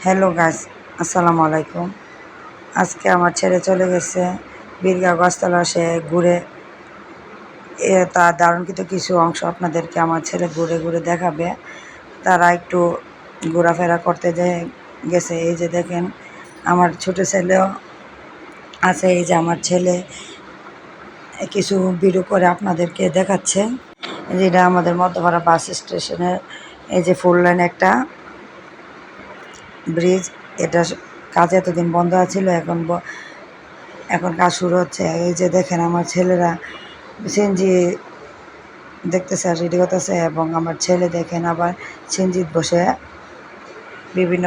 Hello guys, আসসালামু আলাইকুম। আজকে আমার ছেলে চলে গেছে বীরগাঁও গাছতলা, সে ঘুরে তার দারুণ কিছু অংশ আপনাদেরকে আমার ছেলে ঘুরে ঘুরে দেখাবে। তারা একটু ঘোরাফেরা করতে গেছে। এই যে দেখেন আমার ছোট ছেলেও আছে। এই যে আমার ছেলে কিছু ভিডিও করে আপনাদেরকে দেখাচ্ছে। যেটা আমাদের মধ্যপাড়া বাস স্টেশনের এই যে ফুল লাইন একটা ব্রিজ, এটা কাজ এতদিন বন্ধ ছিল, এখন কাজ শুরু হচ্ছে। এই যে দেখেন আমার ছেলেরা সিএনজি দেখতেছে আর রেডি করতেছে, এবং আমার ছেলে দেখেন আবার সিএনজিত বসে বিভিন্ন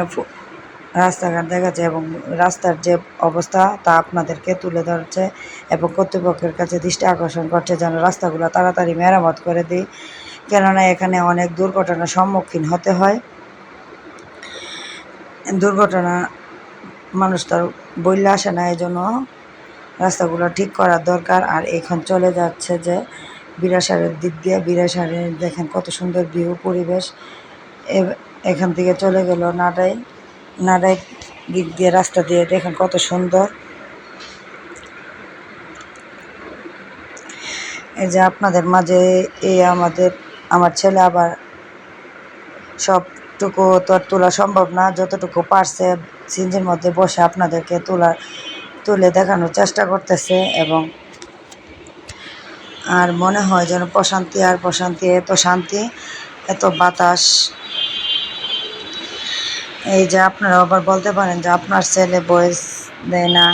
রাস্তাঘাট দেখাচ্ছে এবং রাস্তার যে অবস্থা তা আপনাদেরকে তুলে ধরছে, এবং কর্তৃপক্ষের কাছে দৃষ্টি আকর্ষণ করছে যেন রাস্তাগুলো তাড়াতাড়ি মেরামত করে দিই, কেননা এখানে অনেক দুর্ঘটনার সম্মুখীন হতে হয়। দুর্ঘটনা মানুষ তার বইলে আসে না, এই জন্য রাস্তাগুলো ঠিক করার দরকার। আর এখন চলে যাচ্ছে যে বিরাসারের দিক দিয়ে, বিরাসারের দেখেন কত সুন্দর ভিউ পরিবেশ। এখান থেকে চলে গেল নাডাই দিক দিয়ে, রাস্তা দিয়ে দেখেন কত সুন্দর। এই যে আপনাদের মাঝে আমার ছেলে আবার সবটুকু তো আর তোলা সম্ভব না, যতটুকু পারছে সিঞ্জির মধ্যে বসে আপনাদেরকে তুলে দেখানোর চেষ্টা করতেছে। এবং আর মনে হয় যেন প্রশান্তি আর প্রশান্তি, এত শান্তি, এত বাতাস। এই যে আপনারা আবার বলতে পারেন যে আপনার ছেলে বয়স দেয় না।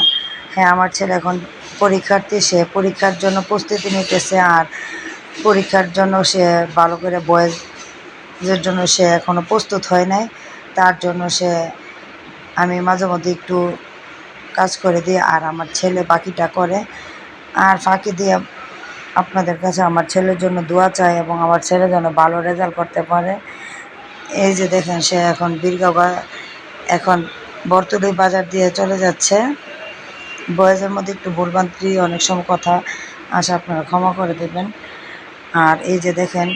হ্যাঁ, আমার ছেলে এখন পরীক্ষার্থী, সে পরীক্ষার জন্য প্রস্তুতি নিতেছে। আর পরীক্ষার জন্য সে ভালো করে বয়েসের জন্য সে এখনও প্রস্তুত হয় নাই। তার জন্য আমি মাঝে মধ্যে একটু কাজ করে দিই, আর আমার ছেলে বাকিটা করে। আর ফাঁকি দিয়ে আপনাদের কাছে আমার ছেলের জন্য দোয়া চাই, এবং আমার ছেলে যেন ভালো রেজাল্ট করতে পারে। এই যে দেখেন সে এখন বর্তলি বাজার দিয়ে চলে যাচ্ছে। বয়েজের মধ্যে একটু ভুলভ্রান্তি অনেক সময় কথা আসে, আপনারা ক্ষমা করে দেবেন। আর এই যে দেখেন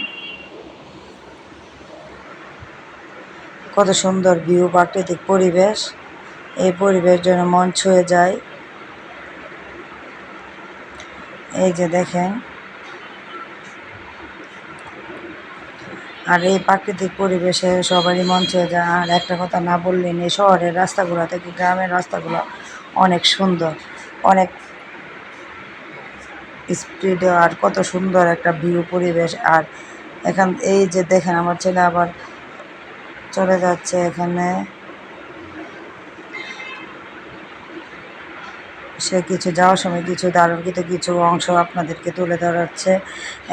কত সুন্দর ভিউ, প্রাকৃতিক পরিবেশ। এই পরিবেশ যেন মন ছুঁয়ে যায়। এই যে দেখেন, আর এই প্রাকৃতিক পরিবেশে সবারই মন ছুঁয়ে যায়। আর একটা কথা না বললেই নেই, শহরের রাস্তাগুলো থেকে গ্রামের রাস্তাগুলো অনেক সুন্দর, অনেক স্পিডে, আর কত সুন্দর একটা ভিউ পরিবেশ। আর এই যে দেখেন আমার ছেলে আবার চলে যাচ্ছে এখানে, সে যাওয়ার সময় দারুণ কিছু অংশ আপনাদেরকে তুলে ধরাচ্ছে।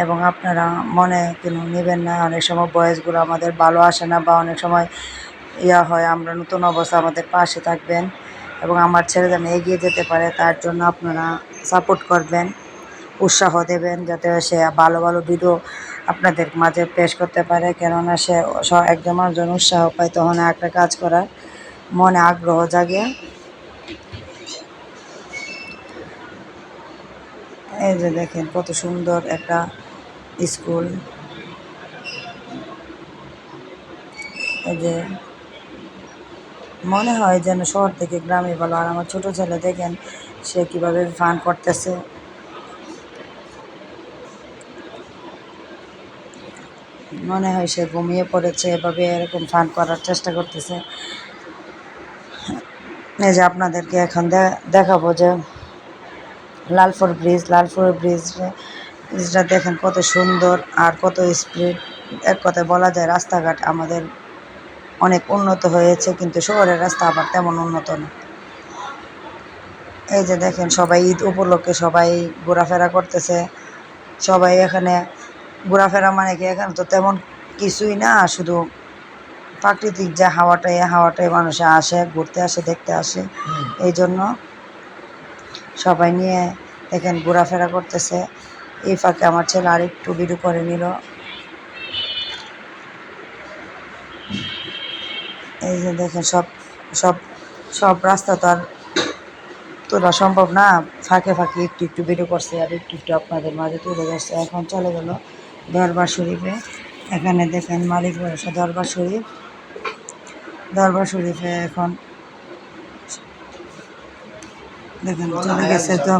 এবং আপনারা মনে কেন নেবেন না, অনেক সময় বয়েসগুলো আমাদের ভালো আসে না, বা অনেক সময় হয়। আমরা নতুন অবস্থা, আমাদের পাশে থাকবেন এবং আমার ছেলে যেন এগিয়ে যেতে পারে তার জন্য আপনারা সাপোর্ট করবেন, উৎসাহ দেবেন, যাতে সে ভালো ভালো ভিডিও আপনাদের মাঝে পেশ করতে পারে। কেননা সে একজন উৎসাহ পায়, তখন একটা কাজ করার মনে আগ্রহ জাগে। এই যে দেখেন কত সুন্দর একটা স্কুল। এই যে মনে হয় যেন শহর থেকে গ্রামে ভালো। আর আমার ছোট ছেলে দেখেন সে কীভাবে ফান করতেছে। মনে হয় সে ঘুমিয়ে পড়েছে, এভাবে এরকম ফান করার চেষ্টা করতেছে। এই যে আপনাদেরকে এখন দেখাবো যে লালপুর ব্রিজটা দেখেন কত সুন্দর আর কত স্পিড। এক কথায় বলা যায় রাস্তাঘাট আমাদের অনেক উন্নত হয়েছে, কিন্তু শহরের রাস্তা আবার তেমন উন্নত না। এই যে দেখেন সবাই ঈদ উপলক্ষে সবাই ঘোরাফেরা করতেছে। সবাই এখানে ঘোরাফেরা মানে কি, এখানে তো তেমন কিছুই না, শুধু প্রাকৃতিক যে হাওয়াটাই মানুষে আসে, ঘুরতে আসে, দেখতে আসে। এই জন্য সবাই নিয়ে দেখেন ঘোরাফেরা করতেছে। এই ফাঁকে আমার ছেলে আরেকটু ভিডিও করে নিল। এই যে দেখেন সব সব রাস্তা তো আর তোলা সম্ভব না, ফাঁকে ফাঁকে একটু ভিডিও করছে, আর একটু আপনাদের মাঝে তুলে ধরছে। এখন চলে গেল দরবার শরীফে। এখানে দেখেন মালিক ভরসা দরবার শরীফ। দরবার শরীফে এখন দেখেন চলে গেছে। তো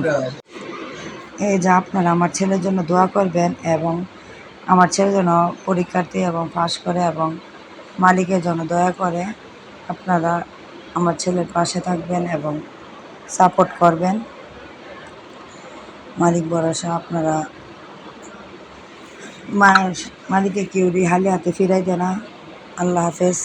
এই যে আপনারা আমার ছেলের জন্য দোয়া করবেন এবং আমার ছেলে যেন পরীক্ষার্থী এবং পাশ করে এবং মালিকের জন্য দয়া করে আপনারা আমার ছেলের পাশে থাকবেন এবং সাপোর্ট করবেন। মালিক ভরসা, আপনারা মালিকে কেউ হালে হাতে ফিরাই দেয় না। আল্লাহ হাফেজ।